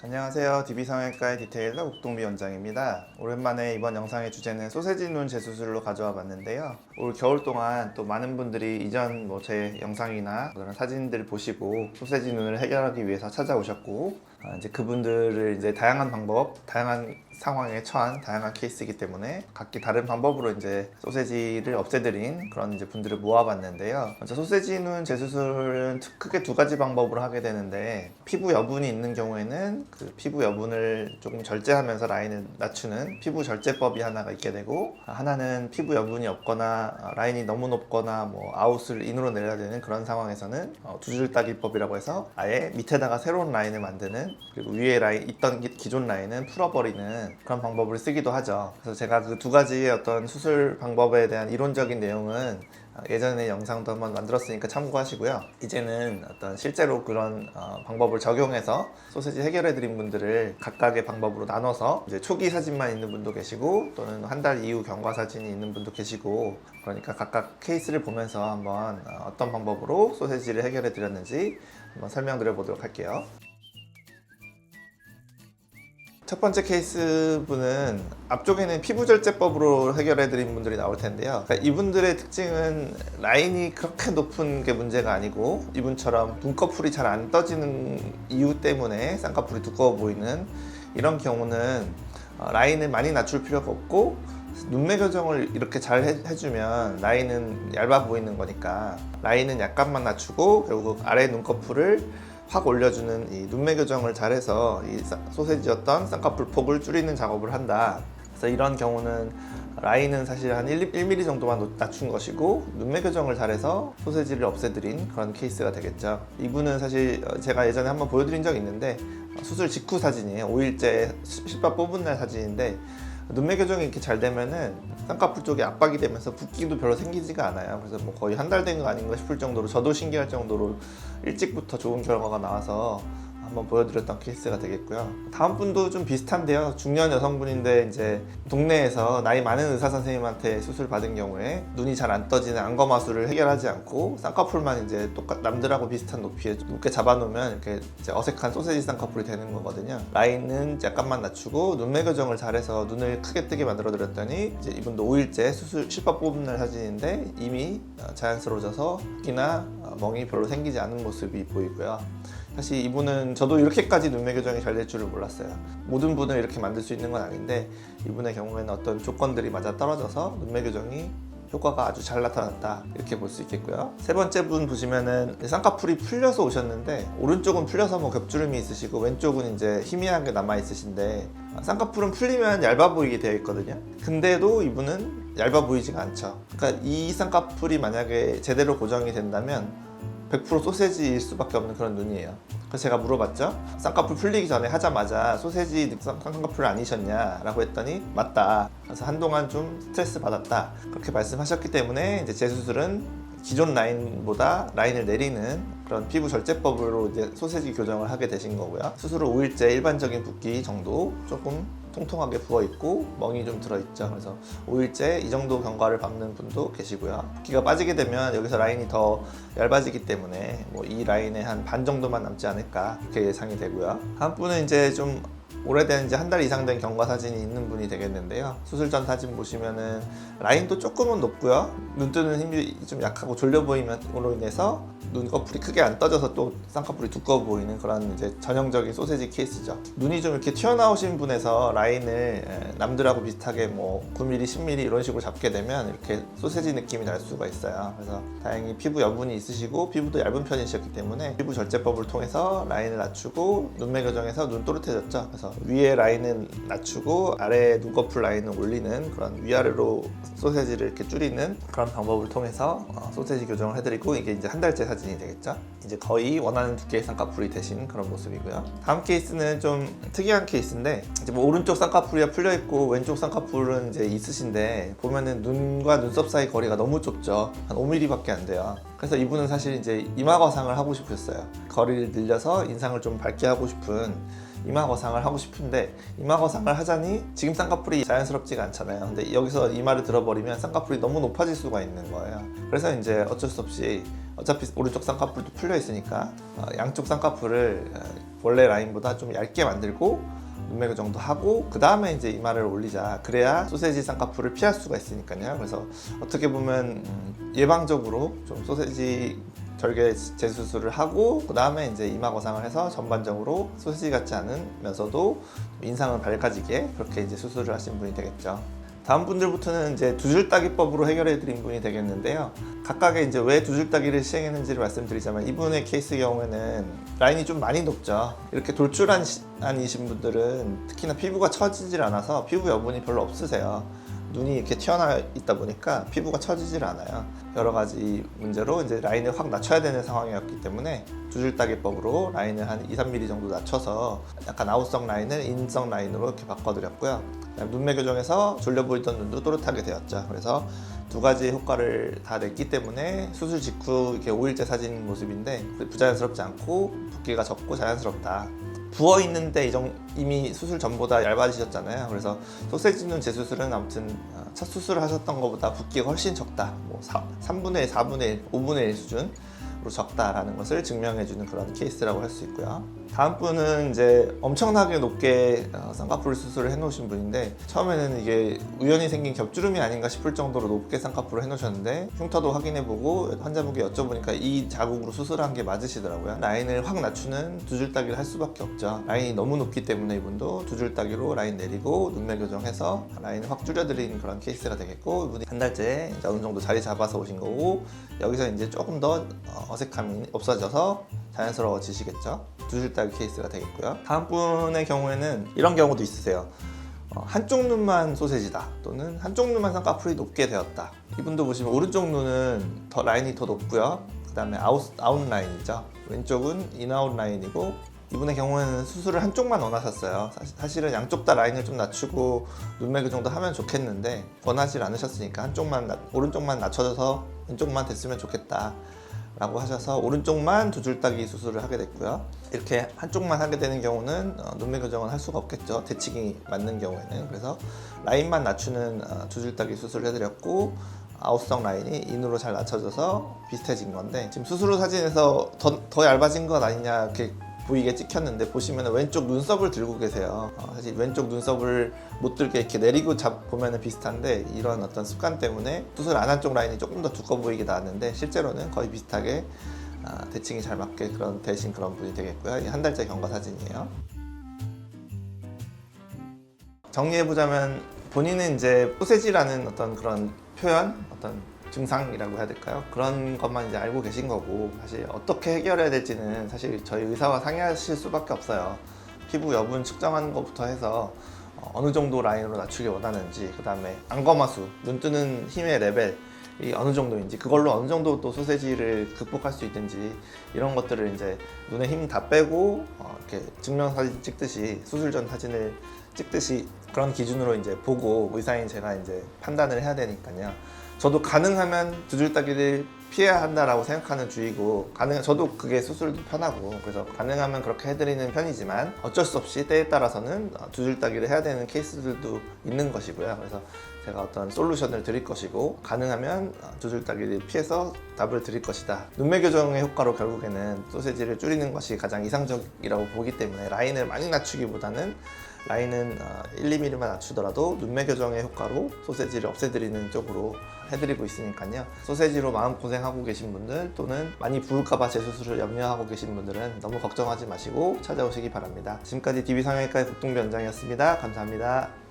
안녕하세요. DB성형외과의 디테일러 국동비 원장입니다. 오랜만에 이번 영상의 주제는 소세지 눈 재수술로 가져와 봤는데요. 올 겨울 동안 또 많은 분들이 이전 제 영상이나 그런 사진들 보시고 소세지 눈을 해결하기 위해서 찾아오셨고, 이제 그분들을 이제 다양한 방법, 다양한 상황에 처한 다양한 케이스이기 때문에 각기 다른 방법으로 이제 소세지를 없애드린 그런 이제 분들을 모아봤는데요. 먼저 소세지 눈 재수술은 크게 두 가지 방법으로 하게 되는데, 피부 여분이 있는 경우에는 그 피부 여분을 조금 절제하면서 라인을 낮추는 피부 절제법이 하나가 있게 되고, 하나는 피부 여분이 없거나 라인이 너무 높거나 아웃을 인으로 내려야 되는 그런 상황에서는 두 줄 따기법이라고 해서 아예 밑에다가 새로운 라인을 만드는, 그리고 위에 라인 있던 기존 라인은 풀어버리는 그런 방법을 쓰기도 하죠. 그래서 제가 그 두 가지의 어떤 수술 방법에 대한 이론적인 내용은 예전에 영상도 한번 만들었으니까 참고하시고요. 이제는 어떤 실제로 그런 방법을 적용해서 소세지 해결해 드린 분들을 각각의 방법으로 나눠서 이제 초기 사진만 있는 분도 계시고, 또는 한 달 이후 경과 사진이 있는 분도 계시고, 그러니까 각각 케이스를 보면서 한번 어떤 방법으로 소세지를 해결해 드렸는지 한번 설명드려 보도록 할게요. 첫 번째 케이스 분은 앞쪽에는 피부절제법으로 해결해드린 분들이 나올 텐데요. 그러니까 이분들의 특징은 라인이 그렇게 높은 게 문제가 아니고, 이분처럼 눈꺼풀이 잘 안 떠지는 이유 때문에 쌍꺼풀이 두꺼워 보이는 이런 경우는 라인을 많이 낮출 필요가 없고, 눈매 교정을 이렇게 잘 해주면 라인은 얇아 보이는 거니까 라인은 약간만 낮추고 결국 아래 눈꺼풀을 확 올려주는 이 눈매 교정을 잘해서 이 소세지였던 쌍꺼풀 폭을 줄이는 작업을 한다. 그래서 이런 경우는 라인은 사실 한 1mm 정도만 낮춘 것이고, 눈매 교정을 잘해서 소세지를 없애드린 그런 케이스가 되겠죠. 이분은 사실 제가 예전에 한번 보여드린 적이 있는데, 수술 직후 사진이에요. 5일째 실밥 뽑은 날 사진인데, 눈매 교정이 이렇게 잘 되면은 쌍꺼풀 쪽에 압박이 되면서 붓기도 별로 생기지가 않아요. 그래서 거의 한 달 된 거 아닌가 싶을 정도로, 저도 신기할 정도로 일찍부터 좋은 결과가 나와서 한번 보여드렸던 케이스가 되겠고요. 다음 분도 좀 비슷한데요. 중년 여성분인데 이제 동네에서 나이 많은 의사 선생님한테 수술 받은 경우에 눈이 잘 안 떠지는 안검하수를 해결하지 않고 쌍꺼풀만 이제 남들하고 비슷한 높이에 높게 잡아놓으면 이렇게 이제 어색한 소세지 쌍꺼풀이 되는 거거든요. 라인은 약간만 낮추고 눈매 교정을 잘해서 눈을 크게 뜨게 만들어 드렸더니, 이제 이분도 5일째 수술 실밥 뽑은 날 사진인데 이미 자연스러워져서 붓기나 멍이 별로 생기지 않은 모습이 보이고요. 사실 이분은 저도 이렇게까지 눈매 교정이 잘 될 줄을 몰랐어요. 모든 분을 이렇게 만들 수 있는 건 아닌데, 이분의 경우에는 어떤 조건들이 맞아 떨어져서 눈매 교정이 효과가 아주 잘 나타났다, 이렇게 볼 수 있겠고요. 세 번째 분 보시면은 쌍꺼풀이 풀려서 오셨는데, 오른쪽은 풀려서 겹주름이 있으시고 왼쪽은 이제 희미하게 남아 있으신데, 쌍꺼풀은 풀리면 얇아 보이게 되어 있거든요. 근데도 이분은 얇아 보이지가 않죠. 그러니까 이 쌍꺼풀이 만약에 제대로 고정이 된다면 100% 소세지일 수밖에 없는 그런 눈이에요. 그래서 제가 물어봤죠. 쌍꺼풀 풀리기 전에 하자마자 소세지 쌍꺼풀 아니셨냐 라고 했더니 맞다. 그래서 한동안 좀 스트레스 받았다, 그렇게 말씀하셨기 때문에 이제 제 수술은 기존 라인보다 라인을 내리는 그런 피부 절제법으로 이제 소세지 교정을 하게 되신 거고요. 수술 후 5일째 일반적인 붓기 정도, 조금 통통하게 부어있고 멍이 좀 들어있죠. 그래서 5일째 이 정도 경과를 밟는 분도 계시고요. 붓기가 빠지게 되면 여기서 라인이 더 얇아지기 때문에 이 라인의 한 반 정도만 남지 않을까, 이렇게 예상이 되고요. 한 분은 이제 좀 오래된, 이제 한 달 이상 된 경과 사진이 있는 분이 되겠는데요. 수술 전 사진 보시면은 라인도 조금은 높고요. 눈 뜨는 힘이 좀 약하고 졸려 보임으로 인해서 눈꺼풀이 크게 안 떠져서 또 쌍꺼풀이 두꺼워 보이는 그런 이제 전형적인 소세지 케이스죠. 눈이 좀 이렇게 튀어나오신 분에서 라인을 남들하고 비슷하게 9mm, 10mm 이런 식으로 잡게 되면 이렇게 소세지 느낌이 날 수가 있어요. 그래서 다행히 피부 여분이 있으시고 피부도 얇은 편이셨기 때문에 피부 절제법을 통해서 라인을 낮추고 눈매 교정해서 눈 또렷해졌죠. 그래서 위에 라인은 낮추고 아래 눈꺼풀 라인을 올리는 그런 위아래로 소세지를 이렇게 줄이는 그런 방법을 통해서 소세지 교정을 해드리고, 이게 이제 한 달째 사진이 되겠죠. 이제 거의 원하는 두께의 쌍꺼풀이 되신 그런 모습이고요. 다음 케이스는 좀 특이한 케이스인데, 이제 오른쪽 쌍꺼풀이 풀려 있고 왼쪽 쌍꺼풀은 이제 있으신데, 보면은 눈과 눈썹 사이 거리가 너무 좁죠. 한 5mm밖에 안 돼요. 그래서 이분은 사실 이제 이마 거상을 하고 싶으셨어요. 거리를 늘려서 인상을 좀 밝게 하고 싶은 이마 거상을 하고 싶은데 이마 거상을 하자니 지금 쌍꺼풀이 자연스럽지가 않잖아요. 근데 여기서 이마를 들어버리면 쌍꺼풀이 너무 높아질 수가 있는 거예요. 그래서 이제 어쩔 수 없이 어차피 오른쪽 쌍꺼풀도 풀려 있으니까 양쪽 쌍꺼풀을 원래 라인보다 좀 얇게 만들고 눈매 교정도 하고 그 다음에 이제 이마를 올리자. 그래야 소세지 쌍꺼풀을 피할 수가 있으니까요. 그래서 어떻게 보면 예방적으로 좀 소세지 절개 재수술을 하고 그 다음에 이제 이마 거상을 해서 전반적으로 소시지 같지 않으면서도 인상은 밝아지게 그렇게 이제 수술을 하신 분이 되겠죠. 다음 분들부터는 이제 두 줄 따기법으로 해결해 드린 분이 되겠는데요. 각각의 이제 왜 두 줄 따기를 시행했는지를 말씀드리자면 이분의 케이스 경우에는 라인이 좀 많이 높죠. 이렇게 돌출한이신 분들은 특히나 피부가 처지질 않아서 피부 여분이 별로 없으세요. 눈이 이렇게 튀어나와 있다 보니까 피부가 처지질 않아요. 여러 가지 문제로 이제 라인을 확 낮춰야 되는 상황이었기 때문에 두 줄 따기법으로 라인을 한 2-3mm 정도 낮춰서 약간 아웃성 라인을 인성 라인으로 이렇게 바꿔드렸고요. 눈매 교정에서 졸려 보이던 눈도 또렷하게 되었죠. 그래서 두 가지 효과를 다 냈기 때문에 수술 직후 이렇게 5일째 사진 모습인데 부자연스럽지 않고 붓기가 적고 자연스럽다. 부어 있는데 이미 수술 전보다 얇아지셨잖아요. 그래서 소세지 눈 재수술은 아무튼 첫 수술을 하셨던 것보다 붓기가 훨씬 적다. 뭐 3분의 1, 4분의 1, 5분의 1 수준으로 적다라는 것을 증명해주는 그런 케이스라고 할 수 있고요. 다음 분은 이제 엄청나게 높게 쌍꺼풀 수술을 해놓으신 분인데 처음에는 이게 우연히 생긴 겹주름이 아닌가 싶을 정도로 높게 쌍꺼풀을 해놓으셨는데 흉터도 확인해보고 환자분께 여쭤보니까 이 자국으로 수술한 게 맞으시더라고요. 라인을 확 낮추는 두 줄 따기를 할 수밖에 없죠. 라인이 너무 높기 때문에 이분도 두 줄 따기로 라인 내리고 눈매 교정해서 라인을 확 줄여드린 그런 케이스가 되겠고 이분이 한 달째 이제 어느 정도 자리 잡아서 오신 거고 여기서 이제 조금 더 어색함이 없어져서 자연스러워지시겠죠. 두 줄 따기 케이스가 되겠고요. 다음 분의 경우에는 이런 경우도 있으세요. 한쪽 눈만 소세지다 또는 한쪽 눈만 쌍꺼풀이 높게 되었다. 이분도 보시면 오른쪽 눈은 더 라인이 더 높고요. 그 다음에 아웃 라인이죠. 왼쪽은 인아웃 라인이고 이분의 경우에는 수술을 한쪽만 원하셨어요. 사실은 양쪽 다 라인을 좀 낮추고 눈매 교정도 하면 좋겠는데 원하지 않으셨으니까 오른쪽만 낮춰져서 왼쪽만 됐으면 좋겠다 라고 하셔서 오른쪽만 두 줄 따기 수술을 하게 됐고요. 이렇게 한쪽만 하게 되는 경우는 눈매 교정은 할 수가 없겠죠. 대칭이 맞는 경우에는. 그래서 라인만 낮추는 두 줄 따기 수술을 해드렸고 아웃성 라인이 인으로 잘 낮춰져서 비슷해진 건데 지금 수술 후 사진에서 더 얇아진 것 아니냐 이렇게 보이게 찍혔는데 보시면 왼쪽 눈썹을 들고 계세요. 사실 왼쪽 눈썹을 못 들게 이렇게 내리고 보면 비슷한데 이런 어떤 습관 때문에 수술 안 한 쪽 라인이 조금 더 두꺼워 보이게 나왔는데 실제로는 거의 비슷하게 대칭이 잘 맞게 되신 그런 분이 되겠고요. 한 달째 경과 사진이에요. 정리해보자면 본인은 이제 소세지라는 어떤 그런 표현, 어떤 증상이라고 해야 될까요? 그런 것만 이제 알고 계신 거고 사실 어떻게 해결해야 될지는 사실 저희 의사와 상의하실 수밖에 없어요. 피부 여분 측정하는 것부터 해서 어느 정도 라인으로 낮추기 원하는지 그 다음에 안검하수, 눈 뜨는 힘의 레벨이 어느 정도인지 그걸로 어느 정도 또 소세지를 극복할 수 있는지 이런 것들을 이제 눈에 힘 다 빼고 이렇게 증명사진 찍듯이 수술 전 사진을 찍듯이 그런 기준으로 이제 보고 의사인 제가 이제 판단을 해야 되니까요. 저도 가능하면 두 줄 따기를 피해야 한다라고 생각하는 주의고 저도 그게 수술도 편하고 그래서 가능하면 그렇게 해드리는 편이지만 어쩔 수 없이 때에 따라서는 두 줄 따기를 해야 되는 케이스들도 있는 것이고요. 그래서 제가 어떤 솔루션을 드릴 것이고 가능하면 두 줄 따기를 피해서 답을 드릴 것이다. 눈매 교정의 효과로 결국에는 소세지를 줄이는 것이 가장 이상적이라고 보기 때문에 라인을 많이 낮추기보다는 라인은 1, 2mm만 낮추더라도 눈매 교정의 효과로 소세지를 없애드리는 쪽으로 해드리고 있으니까요. 소세지로 마음고생하고 계신 분들 또는 많이 부을까봐 재수술을 염려하고 계신 분들은 너무 걱정하지 마시고 찾아오시기 바랍니다. 지금까지 DB성형외과의 국동변장이었습니다. 감사합니다.